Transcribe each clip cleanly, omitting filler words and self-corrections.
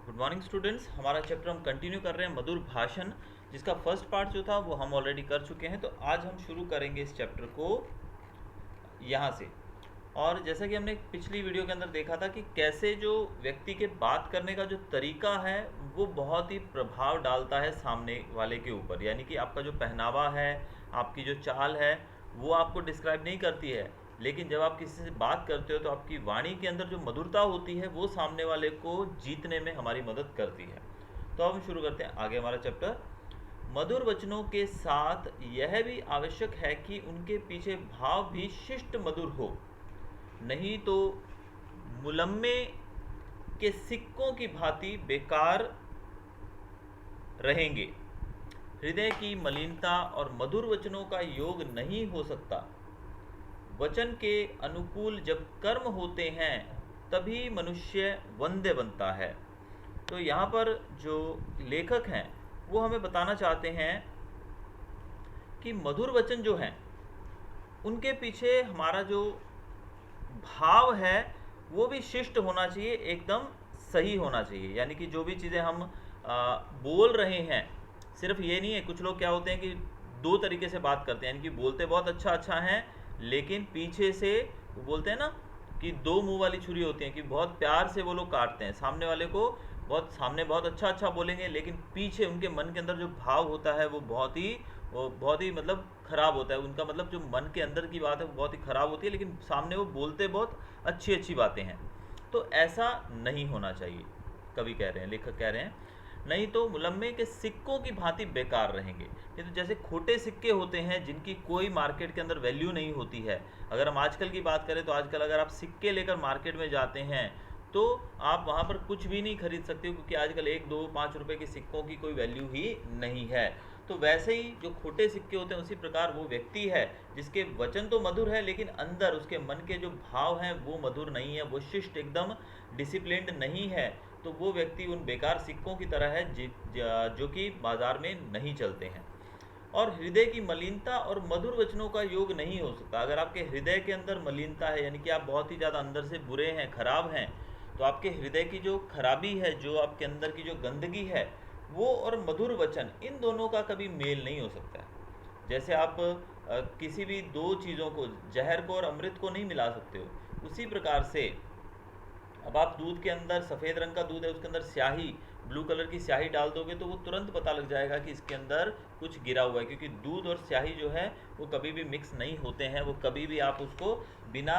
Good morning students. हमारा chapter हम continue कर रहे हैं मधुर भाषण, जिसका फर्स्ट पार्ट जो था वो हम ऑलरेडी कर चुके हैं। तो आज हम शुरू करेंगे इस चैप्टर को यहाँ से। और जैसा कि हमने पिछली वीडियो के अंदर देखा था कि कैसे जो व्यक्ति के बात करने का जो तरीका है वो बहुत ही प्रभाव डालता है सामने वाले के ऊपर। यानी कि आपका जो पहनावा है, आपकी जो चाल है, वो आपको डिस्क्राइब नहीं करती है, लेकिन जब आप किसी से बात करते हो तो आपकी वाणी के अंदर जो मधुरता होती है वो सामने वाले को जीतने में हमारी मदद करती है। तो अब हम शुरू करते हैं आगे हमारा चैप्टर। मधुर वचनों के साथ यह भी आवश्यक है कि उनके पीछे भाव भी शिष्ट मधुर हो, नहीं तो मुलम्मे के सिक्कों की भांति बेकार रहेंगे। हृदय की मलिनता और मधुर वचनों का योग नहीं हो सकता। वचन के अनुकूल जब कर्म होते हैं तभी मनुष्य वंद्य बनता है। तो यहाँ पर जो लेखक हैं वो हमें बताना चाहते हैं कि मधुर वचन जो हैं उनके पीछे हमारा जो भाव है वो भी शिष्ट होना चाहिए, एकदम सही होना चाहिए। यानी कि जो भी चीज़ें हम बोल रहे हैं, सिर्फ ये नहीं है। कुछ लोग क्या होते हैं कि दो तरीके से बात करते हैं, यानी कि बोलते बहुत अच्छा हैं लेकिन पीछे से वो बोलते हैं ना कि दो मुंह वाली छुरी होती हैं, कि बहुत प्यार से वो लोग काटते हैं सामने वाले को। सामने बहुत अच्छा बोलेंगे लेकिन पीछे उनके मन के अंदर जो भाव होता है वो बहुत ही मतलब ख़राब होता है। उनका मतलब जो मन के अंदर की बात है वो बहुत ही ख़राब होती है, लेकिन सामने वो बोलते बहुत अच्छी बातें हैं। तो ऐसा नहीं होना चाहिए। कवि कह रहे हैं, लेखक कह रहे हैं, नहीं तो मुलम्मे के सिक्कों की भांति बेकार रहेंगे। ये तो जैसे खोटे सिक्के होते हैं जिनकी कोई मार्केट के अंदर वैल्यू नहीं होती है। अगर हम आजकल की बात करें तो आजकल अगर आप सिक्के लेकर मार्केट में जाते हैं तो आप वहाँ पर कुछ भी नहीं खरीद सकते हो, क्योंकि आजकल 1, 2, 5 रुपए के सिक्कों की कोई वैल्यू ही नहीं है। तो वैसे ही जो खोटे सिक्के होते हैं उसी प्रकार वो व्यक्ति है जिसके वचन तो मधुर है लेकिन अंदर उसके मन के जो भाव हैं वो मधुर नहीं है, वो शिष्ट एकदम डिसिप्लिन्ड नहीं है। तो वो व्यक्ति उन बेकार सिक्कों की तरह है जो कि बाजार में नहीं चलते हैं। और हृदय की मलिनता और मधुर वचनों का योग नहीं हो सकता। अगर आपके हृदय के अंदर मलिनता है, यानी कि आप बहुत ही ज़्यादा अंदर से बुरे हैं, खराब हैं, तो आपके हृदय की जो खराबी है, जो आपके अंदर की जो गंदगी है, वो और मधुर वचन, इन दोनों का कभी मेल नहीं हो सकता है। जैसे आप किसी भी दो चीज़ों को, जहर को और अमृत को नहीं मिला सकते हो, उसी प्रकार से अब आप दूध के अंदर, सफ़ेद रंग का दूध है, उसके अंदर स्याही, ब्लू कलर की स्याही डाल दोगे तो वो तुरंत पता लग जाएगा कि इसके अंदर कुछ गिरा हुआ है, क्योंकि दूध और स्याही जो है वो कभी भी मिक्स नहीं होते हैं। वो कभी भी आप उसको बिना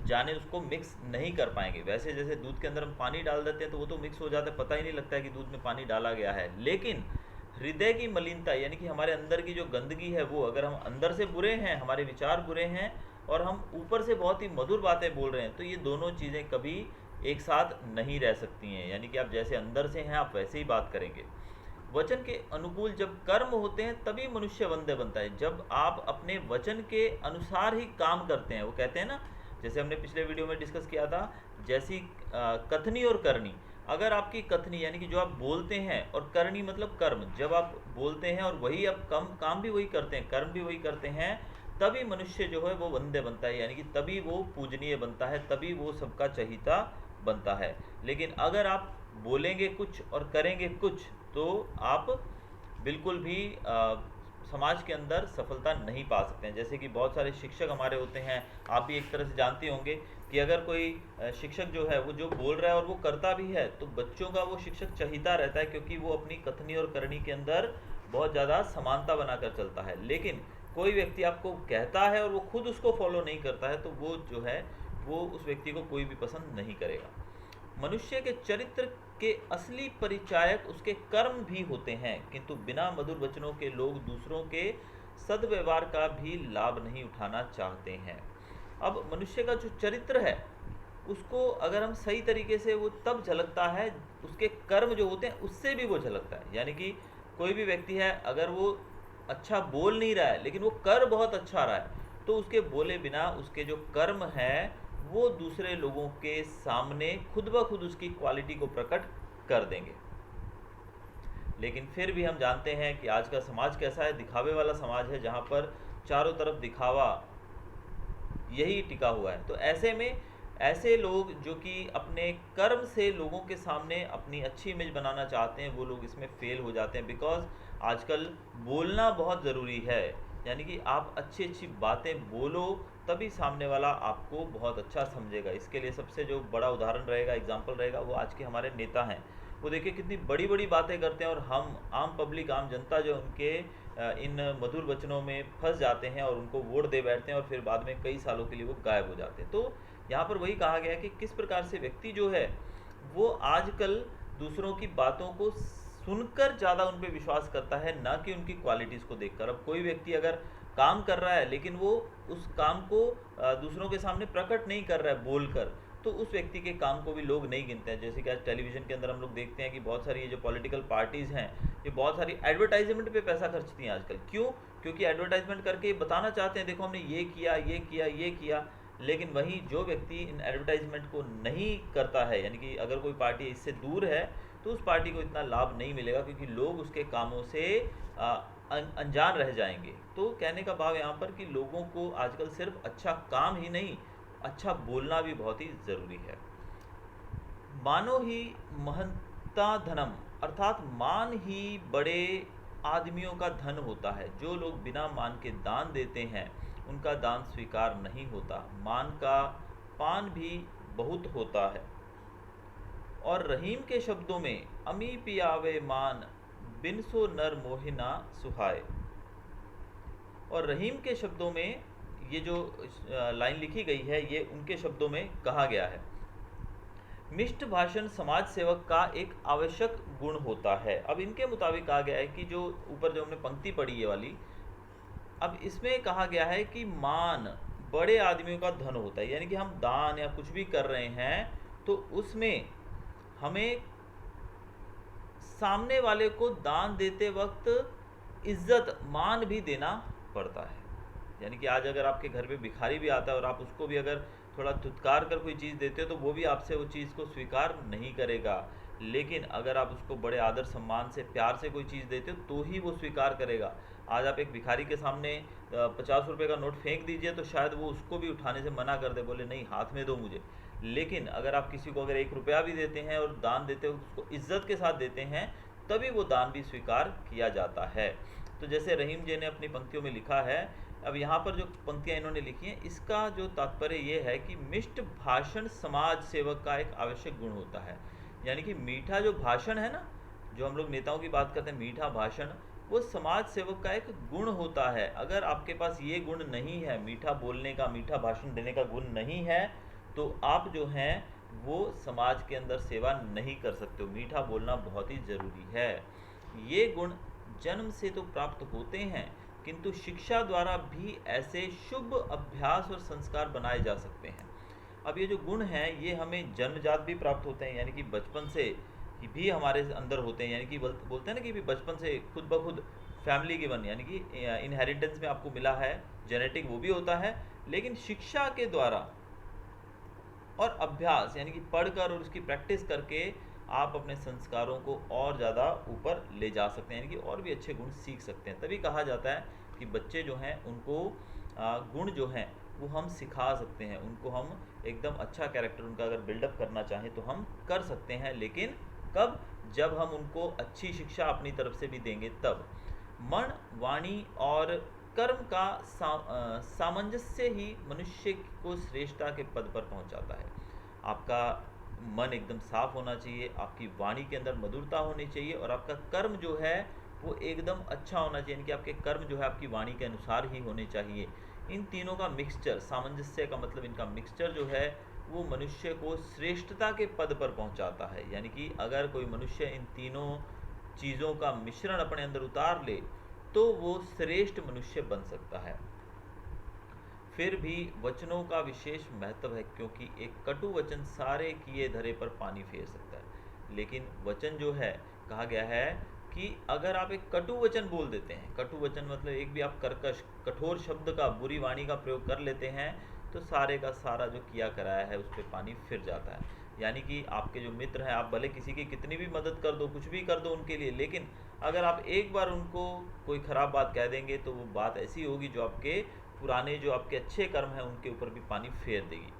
जाने उसको मिक्स नहीं कर पाएंगे। वैसे जैसे दूध के अंदर हम पानी डाल देते हैं तो वो तो मिक्स हो जाता है, पता ही नहीं लगता है कि दूध में पानी डाला गया है। लेकिन हृदय की मलिनता, यानी कि हमारे अंदर की जो गंदगी है, वो अगर हम अंदर से बुरे हैं, हमारे विचार बुरे हैं और हम ऊपर से बहुत ही मधुर बातें बोल रहे हैं, तो ये दोनों चीज़ें कभी एक साथ नहीं रह सकती हैं। यानी कि आप जैसे अंदर से हैं आप वैसे ही बात करेंगे। वचन के अनुकूल जब कर्म होते हैं तभी मनुष्य वंद्य बनता है। जब आप अपने वचन के अनुसार ही काम करते हैं, वो कहते हैं ना, जैसे हमने पिछले वीडियो में डिस्कस किया था, जैसी कथनी और करनी। अगर आपकी कथनी यानी कि जो आप बोलते हैं, और करनी मतलब कर्म, जब आप बोलते हैं और वही आप काम भी वही करते हैं, कर्म भी वही करते हैं, तभी मनुष्य जो है वो वंद्य बनता है। यानी कि तभी वो पूजनीय बनता है, तभी वो सबका चहीता बनता है। लेकिन अगर आप बोलेंगे कुछ और करेंगे कुछ तो आप बिल्कुल भी समाज के अंदर सफलता नहीं पा सकते हैं। जैसे कि बहुत सारे शिक्षक हमारे होते हैं, आप भी एक तरह से जानते होंगे कि अगर कोई शिक्षक जो है वो जो बोल रहा है और वो करता भी है तो बच्चों का वो शिक्षक चहीता रहता है, क्योंकि वो अपनी कथनी और करनी के अंदर बहुत ज़्यादा समानता बनाकर चलता है। लेकिन कोई व्यक्ति आपको कहता है और वो खुद उसको फॉलो नहीं करता है तो वो जो है वो उस व्यक्ति को कोई भी पसंद नहीं करेगा। मनुष्य के चरित्र के असली परिचायक उसके कर्म भी होते हैं, किंतु बिना मधुर वचनों के लोग दूसरों के सद्व्यवहार का भी लाभ नहीं उठाना चाहते हैं। अब मनुष्य का जो चरित्र है उसको अगर हम सही तरीके से, वो तब झलकता है, उसके कर्म जो होते हैं उससे भी वो झलकता है। यानी कि कोई भी व्यक्ति है, अगर वो अच्छा बोल नहीं रहा है लेकिन वो कर बहुत अच्छा रहा है, तो उसके बोले बिना उसके जो कर्म हैं वो दूसरे लोगों के सामने खुद ब खुद उसकी क्वालिटी को प्रकट कर देंगे। लेकिन फिर भी हम जानते हैं कि आज का समाज कैसा है, दिखावे वाला समाज है, जहाँ पर चारों तरफ दिखावा यही टिका हुआ है। तो ऐसे में ऐसे लोग जो कि अपने कर्म से लोगों के सामने अपनी अच्छी इमेज बनाना चाहते हैं, वो लोग इसमें फेल हो जाते हैं। बिकॉज आजकल बोलना बहुत ज़रूरी है, यानी कि आप अच्छी अच्छी बातें बोलो, तभी सामने वाला आपको बहुत अच्छा समझेगा। इसके लिए सबसे जो बड़ा उदाहरण रहेगा, एग्जाम्पल रहेगा, वो आज के हमारे नेता हैं। वो देखिए कितनी बड़ी बड़ी बातें करते हैं, और हम आम पब्लिक, आम जनता जो उनके इन मधुर वचनों में फंस जाते हैं और उनको वोट दे बैठते हैं, और फिर बाद में कई सालों के लिए वो गायब हो जाते हैं। तो यहाँ पर वही कहा गया है कि किस प्रकार से व्यक्ति जो है वो आजकल दूसरों की बातों को सुनकर ज़्यादा उन पर विश्वास करता है, ना कि उनकी क्वालिटीज़ को देखकर। अब कोई व्यक्ति अगर काम कर रहा है लेकिन वो उस काम को दूसरों के सामने प्रकट नहीं कर रहा है बोलकर, तो उस व्यक्ति के काम को भी लोग नहीं गिनते हैं। जैसे कि आज टेलीविज़न के अंदर हम लोग देखते हैं कि बहुत सारी ये जो पॉलिटिकल पार्टीज़ हैं, ये बहुत सारी एडवर्टाइजमेंट पे पैसा खर्चती हैं आजकल। क्यों? क्योंकि एडवर्टाइजमेंट करके ये बताना चाहते हैं, देखो हमने ये किया, ये किया, ये किया। लेकिन वहीं जो व्यक्ति इन एडवर्टाइजमेंट को नहीं करता है, यानी कि अगर कोई पार्टी इससे दूर है, तो उस पार्टी को इतना लाभ नहीं मिलेगा, क्योंकि लोग उसके कामों से अनजान रह जाएंगे। तो कहने का भाव यहाँ पर कि लोगों को आजकल सिर्फ अच्छा काम ही नहीं, अच्छा बोलना भी बहुत ही ज़रूरी है। मानो ही महंता धनम, अर्थात मान ही बड़े आदमियों का धन होता है। जो लोग बिना मान के दान देते हैं, उनका दान स्वीकार नहीं होता। मान का पान भी बहुत होता है। और रहीम के शब्दों में, अमी पियावे मान, बिन सो नर मोहिना सुहाए। और रहीम के शब्दों में ये जो लाइन लिखी गई है, ये उनके शब्दों में कहा गया है। मिष्ट भाषण समाज सेवक का एक आवश्यक गुण होता है। अब इनके मुताबिक कहा गया है कि जो ऊपर जो हमने पंक्ति पढ़ी ये वाली, अब इसमें कहा गया है कि मान बड़े आदमियों का धन होता है। यानी कि हम दान या कुछ भी कर रहे हैं, तो उसमें हमें सामने वाले को दान देते वक्त इज्जत, मान भी देना पड़ता है। यानी कि आज अगर आपके घर पे भिखारी भी आता है और आप उसको भी अगर थोड़ा धुतकार कर कोई चीज़ देते हो, तो वो भी आपसे वो चीज़ को स्वीकार नहीं करेगा। लेकिन अगर आप उसको बड़े आदर सम्मान से, प्यार से कोई चीज़ देते हो, तो ही वो स्वीकार करेगा। आज आप एक भिखारी के सामने 50 रुपये का नोट फेंक दीजिए, तो शायद वो उसको भी उठाने से मना कर दे, बोले नहीं हाथ में दो मुझे। लेकिन अगर आप किसी को अगर 1 रुपया भी देते हैं और दान देते हो, उसको इज्जत के साथ देते हैं, तभी वो दान भी स्वीकार किया जाता है। तो जैसे रहीम जी ने अपनी पंक्तियों में लिखा है, अब यहाँ पर जो पंक्तियाँ इन्होंने लिखी हैं, इसका जो तात्पर्य ये है कि मिष्ट भाषण समाज सेवक का एक आवश्यक गुण होता है। यानी कि मीठा जो भाषण है ना, जो हम लोग नेताओं की बात करते हैं, मीठा भाषण, वो समाज सेवक का एक गुण होता है। अगर आपके पास ये गुण नहीं है, मीठा बोलने का, मीठा भाषण देने का गुण नहीं है, तो आप जो हैं वो समाज के अंदर सेवा नहीं कर सकते हो। मीठा बोलना बहुत ही ज़रूरी है। ये गुण जन्म से तो प्राप्त होते हैं, किंतु शिक्षा द्वारा भी ऐसे शुभ अभ्यास और संस्कार बनाए जा सकते हैं। अब ये जो गुण हैं, ये हमें जन्मजात भी प्राप्त होते हैं, यानी कि बचपन से भी हमारे अंदर होते हैं। यानी कि बोलते हैं ना कि भी बचपन से खुद ब खुद फैमिली गिवन, यानी कि इनहेरिटेंस में आपको मिला है, जेनेटिक वो भी होता है। लेकिन शिक्षा के द्वारा और अभ्यास, यानी कि पढ़कर और उसकी प्रैक्टिस करके आप अपने संस्कारों को और ज़्यादा ऊपर ले जा सकते हैं, यानी कि और भी अच्छे गुण सीख सकते हैं। तभी कहा जाता है कि बच्चे जो हैं उनको गुण जो हैं वो हम सिखा सकते हैं। उनको हम एकदम अच्छा कैरेक्टर उनका अगर बिल्डअप करना चाहें तो हम कर सकते हैं। लेकिन कब? जब हम उनको अच्छी शिक्षा अपनी तरफ से भी देंगे तब। मन, वाणी और कर्म का सामंजस्य ही मनुष्य को श्रेष्ठता के पद पर पहुंचाता है। आपका मन एकदम साफ होना चाहिए, आपकी वाणी के अंदर मधुरता होनी चाहिए, और आपका कर्म जो है वो एकदम अच्छा होना चाहिए। यानी कि आपके कर्म जो है आपकी वाणी के अनुसार ही होने चाहिए। इन तीनों का मिक्सचर, सामंजस्य का मतलब इनका मिक्सचर जो है वो मनुष्य को श्रेष्ठता के पद पर पहुंचाता है। यानी कि अगर कोई मनुष्य इन तीनों चीज़ों का मिश्रण अपने अंदर उतार ले, तो वो श्रेष्ठ मनुष्य बन सकता है। फिर भी वचनों का विशेष महत्व है, क्योंकि एक कटु वचन सारे किए धरे पर पानी फेर सकता है। लेकिन वचन जो है, कहा गया है कि अगर आप एक कटु वचन बोल देते हैं, कटु वचन मतलब एक भी आप कर्कश, कठोर शब्द का, बुरी वाणी का प्रयोग कर लेते हैं, तो सारे का सारा जो किया कराया है उस पर पानी फिर जाता है। यानी कि आपके जो मित्र हैं, आप भले किसी की कितनी भी मदद कर दो, कुछ भी कर दो उनके लिए, लेकिन अगर आप एक बार उनको कोई ख़राब बात कह देंगे, तो वो बात ऐसी होगी जो आपके पुराने, जो आपके अच्छे कर्म हैं उनके ऊपर भी पानी फेर देगी।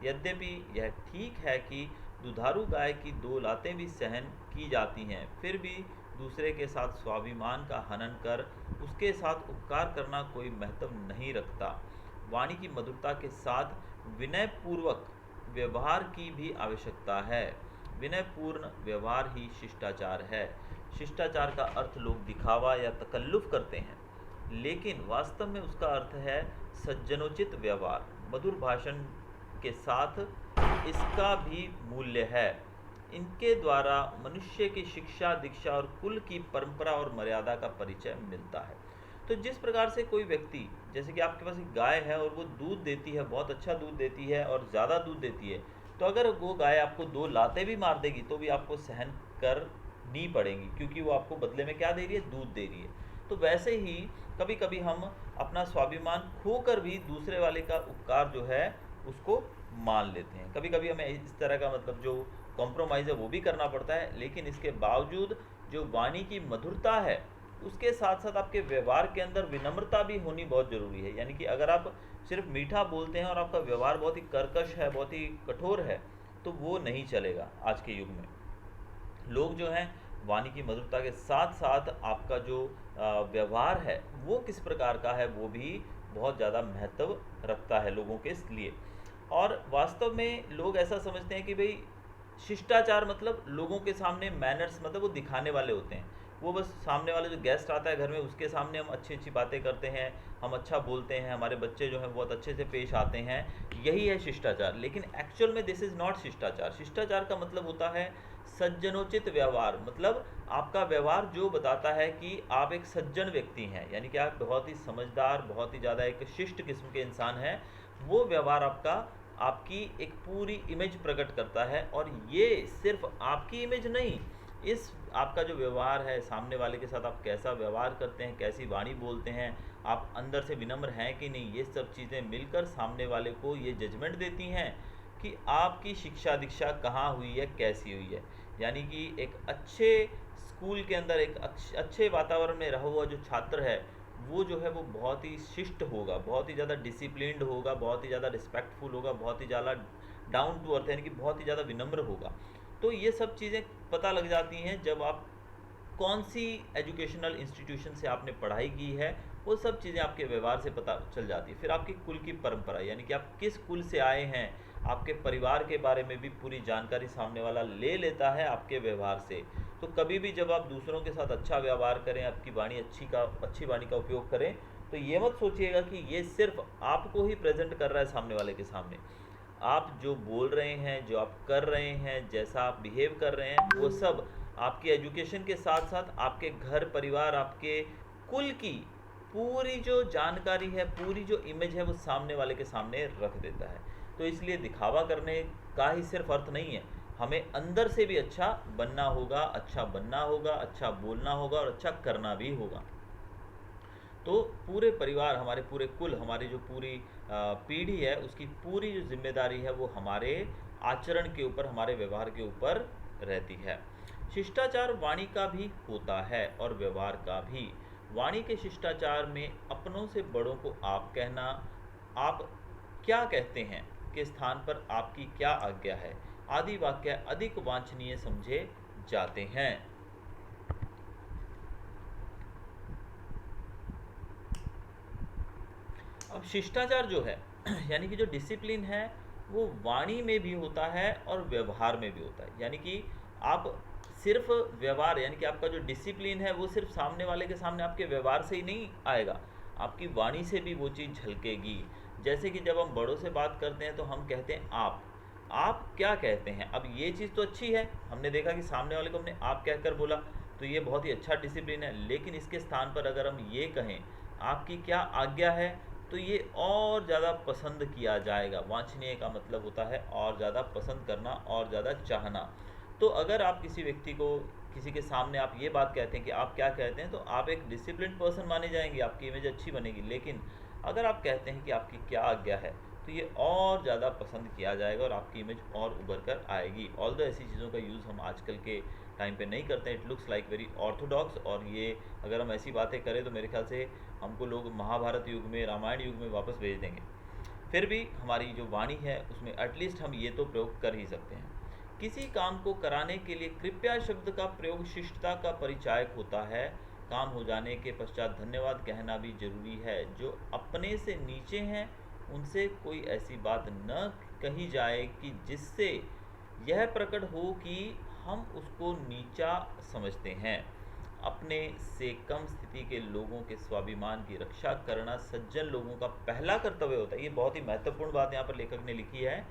यद्यपि यह ठीक है कि दुधारू गाय की 2 लातें भी सहन की जाती हैं, फिर भी दूसरे के साथ स्वाभिमान का हनन कर उसके साथ उपकार करना कोई महत्व नहीं रखता। वाणी की मधुरता के साथ विनयपूर्वक व्यवहार की भी आवश्यकता है। विनयपूर्ण व्यवहार ही शिष्टाचार है। शिष्टाचार का अर्थ लोग दिखावा या तकल्लुफ़ करते हैं, लेकिन वास्तव में उसका अर्थ है सज्जनोचित व्यवहार। मधुर भाषण के साथ इसका भी मूल्य है। इनके द्वारा मनुष्य की शिक्षा, दीक्षा और कुल की परंपरा और मर्यादा का परिचय मिलता है। तो जिस प्रकार से कोई व्यक्ति, जैसे कि आपके पास एक गाय है और वो दूध देती है, बहुत अच्छा दूध देती है और ज़्यादा दूध देती है, तो अगर वो गाय आपको 2 लातें भी मार देगी तो भी आपको सहन करनी पड़ेंगी, क्योंकि वो आपको बदले में क्या दे रही है? दूध दे रही है। तो वैसे ही कभी कभी हम अपना स्वाभिमान खोकर भी दूसरे वाले का उपकार जो है उसको मान लेते हैं। कभी कभी हमें इस तरह का मतलब जो कॉम्प्रोमाइज़ है वो भी करना पड़ता है, लेकिन इसके बावजूद जो वाणी की मधुरता है उसके साथ साथ आपके व्यवहार के अंदर विनम्रता भी होनी बहुत ज़रूरी है। यानी कि अगर आप सिर्फ मीठा बोलते हैं और आपका व्यवहार बहुत ही कर्कश है, बहुत ही कठोर है, तो वो नहीं चलेगा। आज के युग में लोग जो हैं वाणी की मधुरता के साथ साथ आपका जो व्यवहार है वो किस प्रकार का है वो भी बहुत ज़्यादा महत्व रखता है लोगों के लिए। और वास्तव में लोग ऐसा समझते हैं कि भाई शिष्टाचार मतलब लोगों के सामने मैनर्स, मतलब वो दिखाने वाले होते हैं। वो बस सामने वाले जो गेस्ट आता है घर में उसके सामने हम अच्छी अच्छी बातें करते हैं, हम अच्छा बोलते हैं, हमारे बच्चे जो हैं बहुत अच्छे से पेश आते हैं, यही है शिष्टाचार। लेकिन एक्चुअल में दिस इज़ नॉट शिष्टाचार। शिष्टाचार का मतलब होता है सज्जनोचित व्यवहार। मतलब आपका व्यवहार जो बताता है कि आप एक सज्जन व्यक्ति हैं, यानी कि आप बहुत ही समझदार, बहुत ही ज़्यादा एक शिष्ट किस्म के इंसान हैं। वो व्यवहार आपका आपकी एक पूरी इमेज प्रकट करता है। और ये सिर्फ आपकी इमेज नहीं, इस आपका जो व्यवहार है, सामने वाले के साथ आप कैसा व्यवहार करते हैं, कैसी वाणी बोलते हैं, आप अंदर से विनम्र हैं कि नहीं, ये सब चीज़ें मिलकर सामने वाले को ये जजमेंट देती हैं कि आपकी शिक्षा दीक्षा कहाँ हुई है, कैसी हुई है। यानी कि एक अच्छे स्कूल के अंदर एक अच्छे वातावरण में रहा हुआ जो छात्र है वो जो है वो बहुत ही शिष्ट होगा, बहुत ही ज़्यादा डिसिप्लिन्ड होगा, बहुत ही ज़्यादा रिस्पेक्टफुल होगा, बहुत ही ज़्यादा डाउन टू अर्थ यानी कि बहुत ही ज़्यादा विनम्र होगा। तो ये सब चीज़ें पता लग जाती हैं जब आप कौन सी एजुकेशनल इंस्टीट्यूशन से आपने पढ़ाई की है, वो सब चीज़ें आपके व्यवहार से पता चल जाती है। फिर आपकी कुल की परंपरा, यानी कि आप किस कुल से आए हैं, आपके परिवार के बारे में भी पूरी जानकारी सामने वाला ले लेता है आपके व्यवहार से। तो कभी भी जब आप दूसरों के साथ अच्छा व्यवहार करें, आपकी वाणी अच्छी वाणी का उपयोग करें, तो ये मत सोचिएगा कि ये सिर्फ आपको ही प्रेजेंट कर रहा है सामने वाले के सामने। आप जो बोल रहे हैं, जो आप कर रहे हैं, जैसा आप बिहेव कर रहे हैं, वो सब आपकी एजुकेशन के साथ साथ आपके घर परिवार, आपके कुल की पूरी जो जानकारी है, पूरी जो इमेज है, वो सामने वाले के सामने रख देता है। तो इसलिए दिखावा करने का ही सिर्फ अर्थ नहीं है, हमें अंदर से भी अच्छा बनना होगा, अच्छा बोलना होगा और अच्छा करना भी होगा। तो पूरे परिवार, हमारे पूरे कुल, हमारी जो पूरी पीढ़ी है, उसकी पूरी जो जिम्मेदारी है वो हमारे आचरण के ऊपर, हमारे व्यवहार के ऊपर रहती है। शिष्टाचार वाणी का भी होता है और व्यवहार का भी। वाणी के शिष्टाचार में अपनों से बड़ों को आप कहना, आप क्या कहते हैं के स्थान पर आपकी क्या आज्ञा है, आदि वाक्य अधिक वांछनीय समझे जाते हैं। अब शिष्टाचार जो है यानी कि जो डिसिप्लिन है वो वाणी में भी होता है और व्यवहार में भी होता है। यानी कि आप सिर्फ व्यवहार, यानी कि आपका जो डिसिप्लिन है वो सिर्फ सामने वाले के सामने आपके व्यवहार से ही नहीं आएगा, आपकी वाणी से भी वो चीज़ झलकेगी। जैसे कि जब हम बड़ों से बात करते हैं तो हम कहते हैं आप क्या कहते हैं। अब ये चीज़ तो अच्छी है, हमने देखा कि सामने वाले को हमने आप कहकर बोला, तो ये बहुत ही अच्छा डिसिप्लिन है। लेकिन इसके स्थान पर अगर हम ये कहें आपकी क्या आज्ञा है, तो ये और ज़्यादा पसंद किया जाएगा। वांछनीय का मतलब होता है और ज़्यादा पसंद करना, और ज़्यादा चाहना। तो अगर आप किसी व्यक्ति को, किसी के सामने आप ये बात कहते हैं कि आप क्या कहते हैं, तो आप एक डिसिप्लिन पर्सन माने जाएंगे, आपकी इमेज अच्छी बनेगी। लेकिन अगर आप कहते हैं कि आपकी क्या आज्ञा है, तो ये और ज़्यादा पसंद किया जाएगा और आपकी इमेज और उभर कर आएगी। ऑल्दो ऐसी चीज़ों का यूज़ हम आजकल के टाइम पे नहीं करते हैं, it looks like very Orthodox. और ये अगर हम ऐसी बातें करें तो मेरे ख्याल से हमको लोग महाभारत युग में, रामायण युग में वापस भेज देंगे। फिर भी हमारी जो वाणी है उसमें एटलीस्ट हम ये तो प्रयोग कर ही सकते हैं। किसी काम को कराने के लिए कृपया शब्द का प्रयोग शिष्टता का परिचायक होता है। काम हो जाने के पश्चात धन्यवाद कहना भी जरूरी है। जो अपने से नीचे हैं उनसे कोई ऐसी बात न कही जाए कि जिससे यह प्रकट हो कि हम उसको नीचा समझते हैं। अपने से कम स्थिति के लोगों के स्वाभिमान की रक्षा करना सज्जन लोगों का पहला कर्तव्य होता है। ये बहुत ही महत्वपूर्ण बात यहाँ पर लेखक ने लिखी है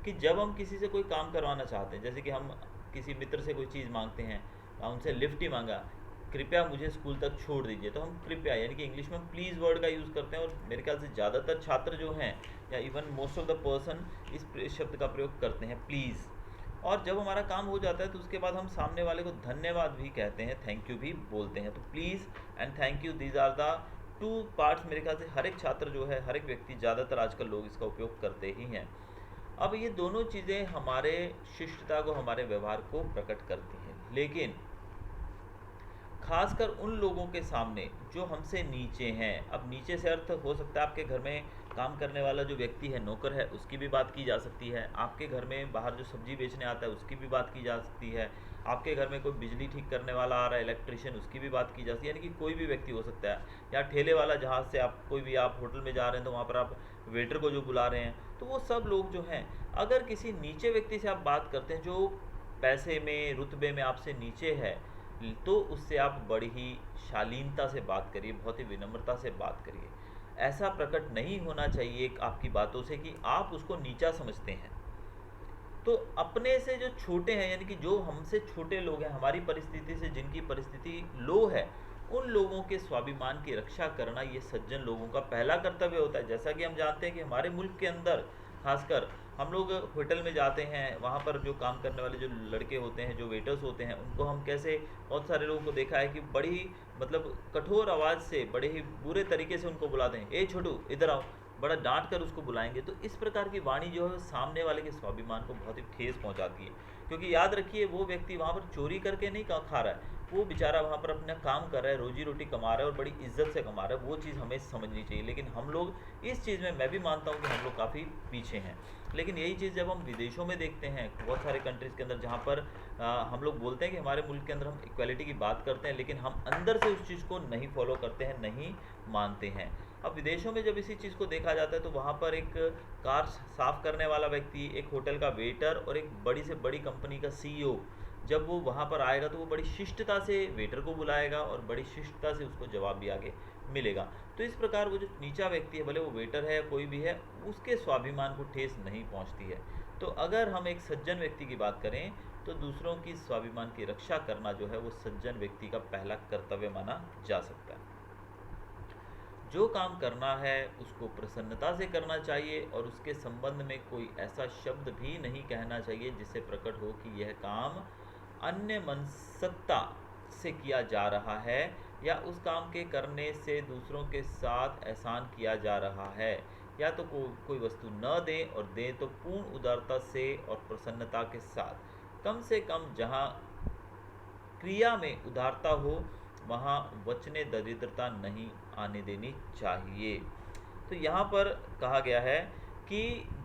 कि जब हम किसी से कोई काम करवाना चाहते हैं, जैसे कि हम किसी मित्र से कोई चीज़ मांगते हैं, उनसे लिफ्ट ही मांगा, कृपया मुझे स्कूल तक छोड़ दीजिए, तो हम कृपया यानी कि इंग्लिश में हम प्लीज़ वर्ड का यूज़ करते हैं। और मेरे ख्याल से ज़्यादातर छात्र जो हैं या even most of the person इस शब्द का प्रयोग करते हैं, प्लीज़। और जब हमारा काम हो जाता है तो उसके बाद हम सामने वाले को धन्यवाद भी कहते हैं, थैंक यू भी बोलते हैं। तो please and thank you, these are the two parts. मेरे ख्याल से हर एक छात्र जो है, हर एक व्यक्ति, ज़्यादातर आजकल लोग इसका उपयोग करते ही हैं। अब ये दोनों चीज़ें हमारे शिष्टता को, हमारे व्यवहार को प्रकट करती हैं, लेकिन खासकर उन लोगों के सामने जो हमसे नीचे हैं। अब नीचे से अर्थ हो सकता है आपके घर में काम करने वाला जो व्यक्ति है, नौकर है, उसकी भी बात की जा सकती है। आपके घर में बाहर जो सब्जी बेचने आता है उसकी भी बात की जा सकती है। आपके घर में कोई बिजली ठीक करने वाला आ रहा है, इलेक्ट्रिशियन, उसकी भी बात की जा सकती है। यानी कि कोई भी व्यक्ति हो सकता है। या ठेले वाला, जहाँ से आप कोई भी आप होटल में जा रहे हैं तो वहाँ पर आप वेटर को जो बुला रहे हैं, तो वो सब लोग जो हैं, अगर किसी नीचे व्यक्ति से आप बात करते हैं जो पैसे में, रुतबे में आपसे नीचे है, तो उससे आप बड़ी ही शालीनता से बात करिए, बहुत ही विनम्रता से बात करिए। ऐसा प्रकट नहीं होना चाहिए आपकी बातों से कि आप उसको नीचा समझते हैं। तो अपने से जो छोटे हैं, यानी कि जो हमसे छोटे लोग हैं, हमारी परिस्थिति से जिनकी परिस्थिति लो है, उन लोगों के स्वाभिमान की रक्षा करना ये सज्जन लोगों का पहला कर्तव्य होता है। जैसा कि हम जानते हैं कि हमारे मुल्क के अंदर खासकर हम लोग होटल में जाते हैं, वहाँ पर जो काम करने वाले जो लड़के होते हैं, जो वेटर्स होते हैं, उनको हम कैसे, बहुत सारे लोगों को देखा है कि बड़ी मतलब कठोर आवाज़ से, बड़े ही बुरे तरीके से उनको बुलाते हैं, ए छोटू इधर आओ, बड़ा डांट कर उसको बुलाएंगे। तो इस प्रकार की वाणी जो है सामने वाले के स्वाभिमान को बहुत ही ठेस पहुंचाती है। क्योंकि याद रखिए, वो व्यक्ति वहाँ पर चोरी करके नहीं खा रहा है, वो बेचारा वहाँ पर अपना काम कर रहा है, रोजी रोटी कमा रहा है और बड़ी इज्जत से कमा रहा है। वो चीज़ हमें समझनी चाहिए। लेकिन हम लोग इस चीज़ में, मैं भी मानता हूँ कि हम लोग काफ़ी पीछे हैं। लेकिन यही चीज़ जब हम विदेशों में देखते हैं, बहुत सारे कंट्रीज़ के अंदर, जहाँ पर हम लोग बोलते हैं कि हमारे मुल्क के अंदर हम इक्वालिटी की बात करते हैं, लेकिन हम अंदर से उस चीज़ को नहीं फॉलो करते हैं, नहीं मानते हैं। अब विदेशों में जब इसी चीज़ को देखा जाता है तो वहाँ पर एक कार साफ़ करने वाला व्यक्ति, एक होटल का वेटर और एक बड़ी से बड़ी कंपनी का सीईओ, जब वो वहाँ पर आएगा तो वो बड़ी शिष्टता से वेटर को बुलाएगा और बड़ी शिष्टता से उसको जवाब भी आगे मिलेगा। तो इस प्रकार वो जो नीचा व्यक्ति है, भले वो वेटर है या कोई भी है, उसके स्वाभिमान को ठेस नहीं पहुँचती है। तो अगर हम एक सज्जन व्यक्ति की बात करें तो दूसरों की स्वाभिमान की रक्षा करना जो है वो सज्जन व्यक्ति का पहला कर्तव्य माना जा सकता है। जो काम करना है उसको प्रसन्नता से करना चाहिए और उसके संबंध में कोई ऐसा शब्द भी नहीं कहना चाहिए जिससे प्रकट हो कि यह काम अन्य मनसकता से किया जा रहा है या उस काम के करने से दूसरों के साथ एहसान किया जा रहा है। या तो कोई वस्तु न दें और दें तो पूर्ण उदारता से और प्रसन्नता के साथ। कम से कम जहाँ क्रिया में उदारता हो वहाँ वचने दरिद्रता नहीं आने देनी चाहिए। तो यहाँ पर कहा गया है कि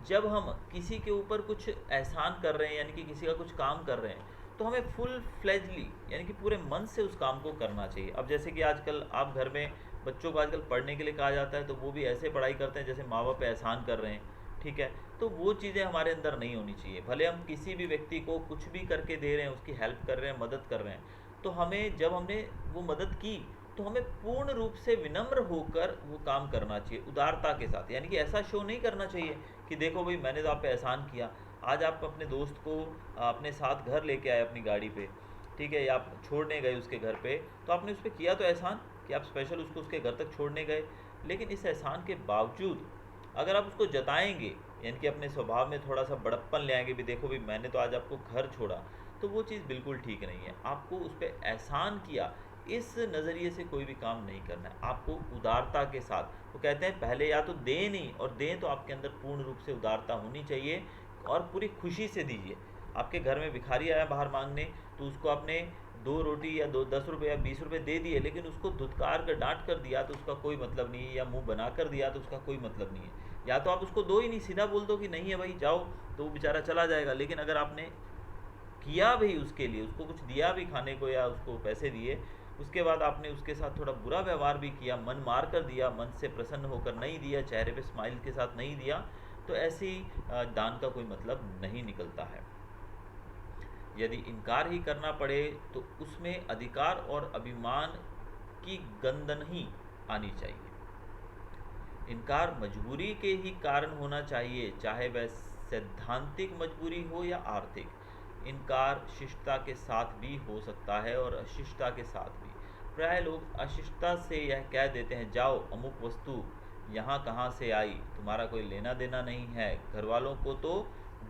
जब हम किसी के ऊपर कुछ एहसान कर रहे हैं, यानी कि किसी का कुछ काम कर रहे हैं, तो हमें फुल फ्लेजली यानी कि पूरे मन से उस काम को करना चाहिए। अब जैसे कि आजकल आप घर में बच्चों को आजकल पढ़ने के लिए कहा जाता है, तो वो भी ऐसे पढ़ाई करते हैं जैसे माँ बाप एहसान कर रहे हैं, ठीक है। तो वो चीज़ें हमारे अंदर नहीं होनी चाहिए। भले हम किसी भी व्यक्ति को कुछ भी करके दे रहे हैं, उसकी हेल्प कर रहे हैं, मदद कर रहे हैं, तो हमें, जब हमने वो मदद की तो हमें पूर्ण रूप से विनम्र होकर वो काम करना चाहिए, उदारता के साथ। यानी कि ऐसा शो नहीं करना चाहिए कि देखो भाई मैंने तो आप पे एहसान किया। आज आप अपने दोस्त को अपने साथ घर लेके आए अपनी गाड़ी पे, ठीक है, या आप छोड़ने गए उसके घर पे, तो आपने उस पर किया तो एहसान कि आप स्पेशल उसको उसके घर तक छोड़ने गए। लेकिन इस एहसान के बावजूद अगर आप उसको जताएंगे, यानी कि अपने स्वभाव में थोड़ा सा बड़प्पन ले आएंगे, भी देखो भाई मैंने तो आज आपको घर छोड़ा, तो वो चीज़ बिल्कुल ठीक नहीं है। आपको उस पर एहसान किया, इस नज़रिए से कोई भी काम नहीं करना है। आपको उदारता के साथ, वो कहते हैं पहले या तो दें नहीं, और दें तो आपके अंदर पूर्ण रूप से उदारता होनी चाहिए और पूरी खुशी से दीजिए। आपके घर में भिखारी आया बाहर मांगने, तो उसको आपने 2 रोटी या 10 रुपये या 20 रुपये दे दिए, लेकिन उसको धुतकार कर डांट कर दिया तो उसका कोई मतलब नहीं है, या मुंह बना कर दिया तो उसका कोई मतलब नहीं है। या तो आप उसको दो ही नहीं, सीधा बोल दो कि नहीं है भाई जाओ, तो वो बेचारा चला जाएगा। लेकिन अगर आपने किया भी उसके लिए, उसको कुछ दिया भी खाने को या उसको पैसे दिए, उसके बाद आपने उसके साथ थोड़ा बुरा व्यवहार भी किया, मन मार कर दिया, मन से प्रसन्न होकर नहीं दिया, चेहरे पे स्माइल के साथ नहीं दिया, तो ऐसी दान का कोई मतलब नहीं निकलता है। यदि इनकार ही करना पड़े तो उसमें अधिकार और अभिमान की गंध नहीं आनी चाहिए। इनकार मजबूरी के ही कारण होना चाहिए, चाहे वह सैद्धांतिक मजबूरी हो या आर्थिक। इनकार शिष्टता के साथ भी हो सकता है और अशिष्टता के साथ भी। प्राय लोग अशिष्टता से यह कह देते हैं, जाओ अमुक वस्तु यहाँ कहाँ से आई, तुम्हारा कोई लेना देना नहीं है, घर वालों को तो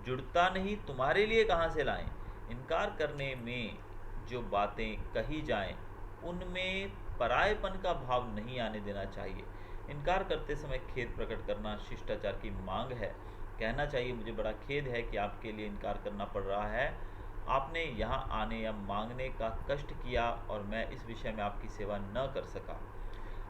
जुड़ता नहीं, तुम्हारे लिए कहाँ से लाएं। इनकार करने में जो बातें कही जाएं उनमें परायेपन का भाव नहीं आने देना चाहिए। इनकार करते समय खेद प्रकट करना शिष्टाचार की मांग है। कहना चाहिए, मुझे बड़ा खेद है कि आपके लिए इनकार करना पड़ रहा है, आपने यहाँ आने या मांगने का कष्ट किया और मैं इस विषय में आपकी सेवा न कर सका।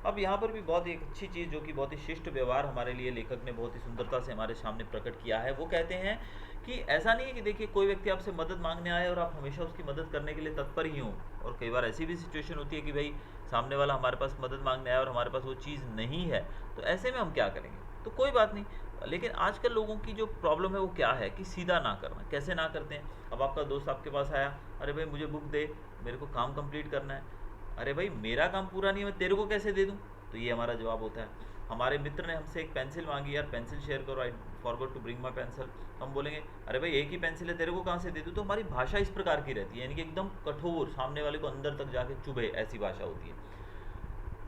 अब यहाँ पर भी बहुत ही एक अच्छी चीज़, जो कि बहुत ही शिष्ट व्यवहार हमारे लिए लेखक ने बहुत ही सुंदरता से हमारे सामने प्रकट किया है। वो कहते हैं कि ऐसा नहीं है कि देखिए कोई व्यक्ति आपसे मदद मांगने आए और आप हमेशा उसकी मदद करने के लिए तत्पर ही हों, और कई बार ऐसी भी सिचुएशन होती है कि भाई सामने वाला हमारे पास मदद मांगने आया और हमारे पास वो चीज़ नहीं है, तो ऐसे में हम क्या करेंगे? तो कोई बात नहीं। लेकिन आजकल लोगों की जो प्रॉब्लम है वो क्या है कि सीधा ना करना। कैसे ना करते हैं? अब आपका दोस्त आपके पास आया, अरे भाई मुझे बुक दे, मेरे को काम कंप्लीट करना है। अरे भाई मेरा काम पूरा नहीं है, मैं तेरे को कैसे दे दूँ? तो ये हमारा जवाब होता है। हमारे मित्र ने हमसे एक पेंसिल मांगी, यार पेंसिल शेयर करो, I forgot to bring my pencil. हम बोलेंगे अरे भाई एक ही पेंसिल है, तेरे को कहाँ से दे दूँ? तो हमारी भाषा इस प्रकार की रहती है, यानी कि एकदम कठोर, सामने वाले को अंदर तक जाके चुभे, ऐसी भाषा होती है।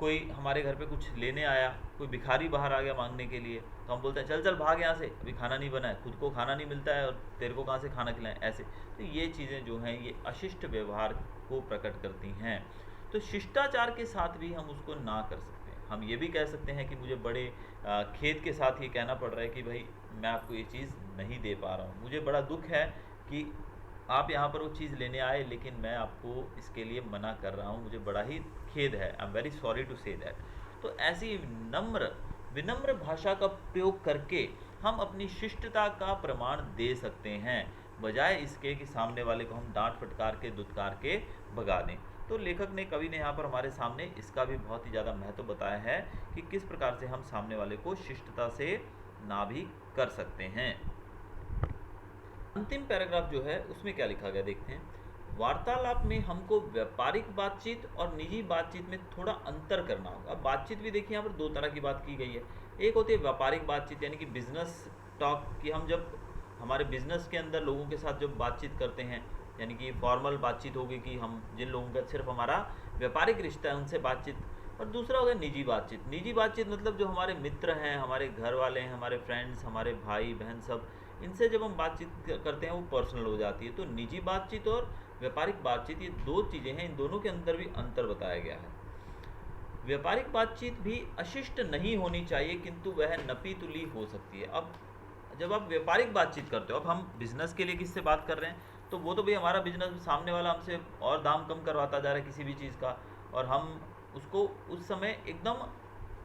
कोई हमारे घर पे कुछ लेने आया, कोई भिखारी बाहर आ गया मांगने के लिए, तो हम बोलते हैं चल चल भाग यहाँ से, अभी खाना नहीं बना है, खुद को खाना नहीं मिलता है और तेरे को कहाँ से खाना खिलाएं, ऐसे। तो ये चीज़ें जो हैं ये अशिष्ट व्यवहार को प्रकट करती हैं। तो शिष्टाचार के साथ भी हम उसको ना कर सकते हैं। हम ये भी कह सकते हैं कि मुझे बड़े खेद के साथ ये कहना पड़ रहा है कि भाई मैं आपको ये चीज़ नहीं दे पा रहा हूँ, मुझे बड़ा दुख है कि आप यहाँ पर वो चीज़ लेने आए लेकिन मैं आपको इसके लिए मना कर रहा हूँ, मुझे बड़ा ही खेद है, I am very sorry to say that. तो ऐसी विनम्र भाषा का प्रयोग करके हम अपनी शिष्टता का प्रमाण दे सकते हैं, बजाय इसके कि सामने वाले को हम डांट फटकार के दुत्कार के भगा दें। तो लेखक ने, कवि ने यहाँ पर हमारे सामने इसका भी बहुत ही ज़्यादा महत्व बताया है कि किस प्रकार से हम सामने वाले को शिष्टता से ना भी कर सकते हैं। अंतिम पैराग्राफ जो है उसमें क्या लिखा गया देखते हैं। वार्तालाप में हमको व्यापारिक बातचीत और निजी बातचीत में थोड़ा अंतर करना होगा। बातचीत भी देखिए यहाँ पर दो तरह की बात की गई है। एक होती है व्यापारिक बातचीत, यानी कि बिजनेस टॉक, कि हम जब हमारे बिजनेस के अंदर लोगों के साथ जब बातचीत करते हैं, यानी कि फॉर्मल बातचीत होगी कि हम जिन लोगों का सिर्फ हमारा व्यापारिक रिश्ता है उनसे बातचीत। और दूसरा हो गया निजी बातचीत। निजी बातचीत मतलब जो हमारे मित्र हैं, हमारे घर वाले हैं, हमारे फ्रेंड्स, हमारे भाई बहन, सब इनसे जब हम बातचीत करते हैं वो पर्सनल हो जाती है। तो निजी बातचीत और व्यापारिक बातचीत, ये दो चीज़ें हैं, इन दोनों के अंदर भी अंतर बताया गया है। व्यापारिक बातचीत भी अशिष्ट नहीं होनी चाहिए, किंतु वह नपी तुली हो सकती है। अब जब आप व्यापारिक बातचीत करते हो, अब हम बिजनेस के लिए किससे बात कर रहे हैं, तो वो तो भाई हमारा बिजनेस, सामने वाला हमसे और दाम कम करवाता जा रहा है किसी भी चीज़ का, और हम उसको उस समय एकदम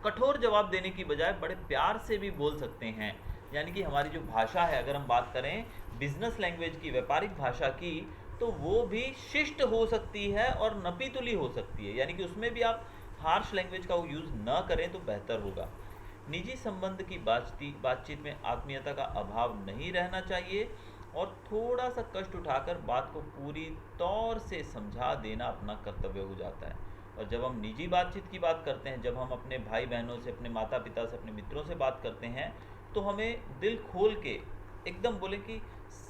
कठोर जवाब देने की बजाय बड़े प्यार से भी बोल सकते हैं। यानी कि हमारी जो भाषा है, अगर हम बात करें बिजनेस लैंग्वेज की, व्यापारिक भाषा की, तो वो भी शिष्ट हो सकती है और नपी तुली हो सकती है, यानी कि उसमें भी आप हार्श लैंग्वेज का यूज़ न करें तो बेहतर होगा। निजी संबंध की बातचीत में आत्मीयता का अभाव नहीं रहना चाहिए और थोड़ा सा कष्ट उठाकर बात को पूरी तौर से समझा देना अपना कर्तव्य हो जाता है। और जब हम निजी बातचीत की बात करते हैं, जब हम अपने भाई बहनों से, अपने माता पिता से, अपने मित्रों से बात करते हैं, तो हमें दिल खोल के एकदम बोले कि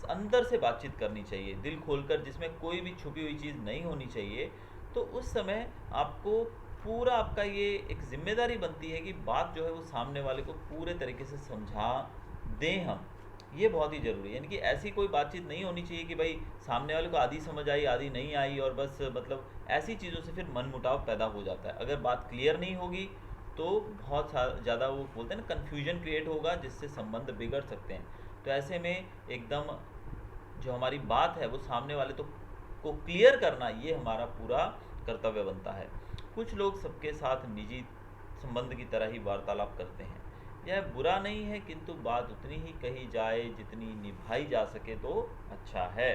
अंदर से बातचीत करनी चाहिए, दिल खोलकर, जिसमें कोई भी छुपी हुई चीज़ नहीं होनी चाहिए। तो उस समय आपको पूरा, आपका ये एक जिम्मेदारी बनती है कि बात जो है वो सामने वाले को पूरे तरीके से समझा दें हम। ये बहुत ही ज़रूरी है, यानी कि ऐसी कोई बातचीत नहीं होनी चाहिए कि भाई सामने वाले को आधी समझ आई आधी नहीं आई, और बस मतलब ऐसी चीज़ों से फिर मनमुटाव पैदा हो जाता है। अगर बात क्लियर नहीं होगी तो बहुत ज़्यादा, वो बोलते हैं ना, कन्फ्यूजन क्रिएट होगा, जिससे संबंध बिगड़ सकते हैं। तो ऐसे में एकदम जो हमारी बात है वो सामने वाले को क्लियर करना, ये हमारा पूरा कर्तव्य बनता है। कुछ लोग सबके साथ निजी संबंध की तरह ही वार्तालाप करते हैं, यह बुरा नहीं है, किंतु बात उतनी ही कही जाए जितनी निभाई जा सके तो अच्छा है।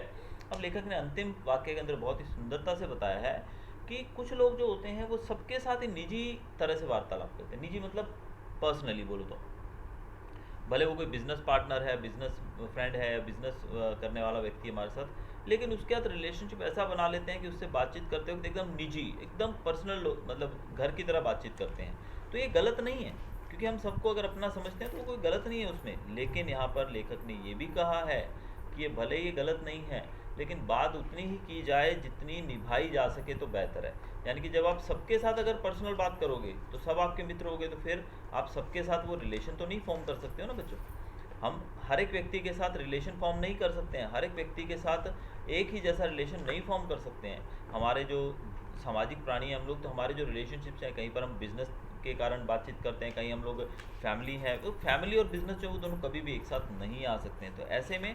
अब लेखक ने अंतिम वाक्य के अंदर बहुत ही सुंदरता से बताया है कि कुछ लोग जो होते हैं वो सबके साथ ही निजी तरह से वार्तालाप करते हैं। निजी मतलब पर्सनली बोलो तो, भले वो कोई बिजनेस पार्टनर है, बिजनेस फ्रेंड है, बिजनेस करने वाला व्यक्ति है हमारे साथ, लेकिन उसके साथ रिलेशनशिप ऐसा बना लेते हैं कि उससे बातचीत करते वक्त एकदम निजी, एकदम पर्सनल, मतलब घर की तरह बातचीत करते हैं। तो ये गलत नहीं है, क्योंकि हम सबको अगर अपना समझते हैं तो कोई गलत नहीं है उसमें। लेकिन यहाँ पर लेखक ने ये भी कहा है कि ये भले ये गलत नहीं है, लेकिन बात उतनी ही की जाए जितनी निभाई जा सके तो बेहतर है। यानी कि जब आप सबके साथ अगर पर्सनल बात करोगे तो सब आपके मित्र हो गए, तो फिर आप सबके साथ वो रिलेशन तो नहीं फॉर्म कर सकते हो ना बच्चों। हम हर एक व्यक्ति के साथ रिलेशन फॉर्म नहीं कर सकते हैं, हर एक व्यक्ति के साथ एक ही जैसा रिलेशन नहीं फॉर्म कर सकते हैं। हमारे जो सामाजिक प्राणी हैं हम लोग, तो हमारे जो रिलेशनशिप्स हैं, कहीं पर हम बिजनेस के कारण बातचीत करते हैं, कहीं हम लोग फैमिली है, तो फैमिली और बिजनेस जो वो दोनों कभी भी एक साथ नहीं आ सकते हैं। तो ऐसे में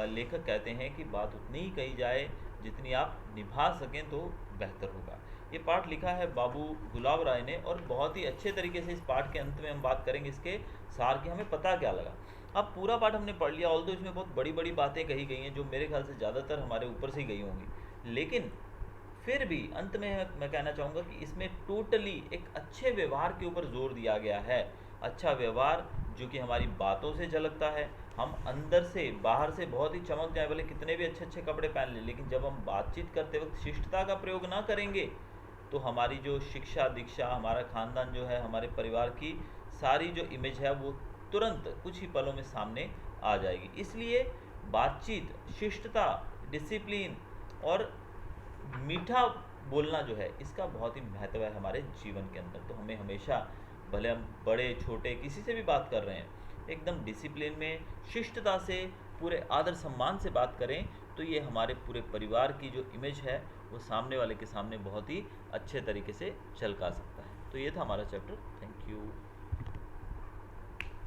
लेखक कहते हैं कि बात उतनी ही कही जाए जितनी आप निभा सकें तो बेहतर होगा। ये पाठ लिखा है बाबू गुलाब राय ने, और बहुत ही अच्छे तरीके से इस पाठ के अंत में हम बात करेंगे इसके सार की, हमें पता क्या लगा। अब पूरा पाठ हमने पढ़ लिया, ऑल्दो इसमें बहुत बड़ी बड़ी बातें कही गई हैं जो मेरे ख्याल से ज़्यादातर हमारे ऊपर से ही गई होंगी, लेकिन फिर भी अंत में मैं कहना चाहूँगा कि इसमें टोटली एक अच्छे व्यवहार के ऊपर जोर दिया गया है। अच्छा व्यवहार जो कि हमारी बातों से झलकता है। हम अंदर से बाहर से बहुत ही चमक जाए, भले कितने भी अच्छे अच्छे कपड़े पहन लें, लेकिन जब हम बातचीत करते वक्त शिष्टता का प्रयोग ना करेंगे तो हमारी जो शिक्षा दीक्षा, हमारा खानदान जो है, हमारे परिवार की सारी जो इमेज है वो तुरंत कुछ ही पलों में सामने आ जाएगी। इसलिए बातचीत, शिष्टता, डिसिप्लिन और मीठा बोलना जो है, इसका बहुत ही महत्व है हमारे जीवन के अंदर। तो हमें हमेशा, भले हम बड़े छोटे किसी से भी बात कर रहे हैं, एकदम डिसिप्लिन में, शिष्टता से, पूरे आदर सम्मान से बात करें, तो ये हमारे पूरे परिवार की जो इमेज है वो सामने वाले के सामने बहुत ही अच्छे तरीके से झलका सकता है। तो ये था हमारा चैप्टर। Thank you.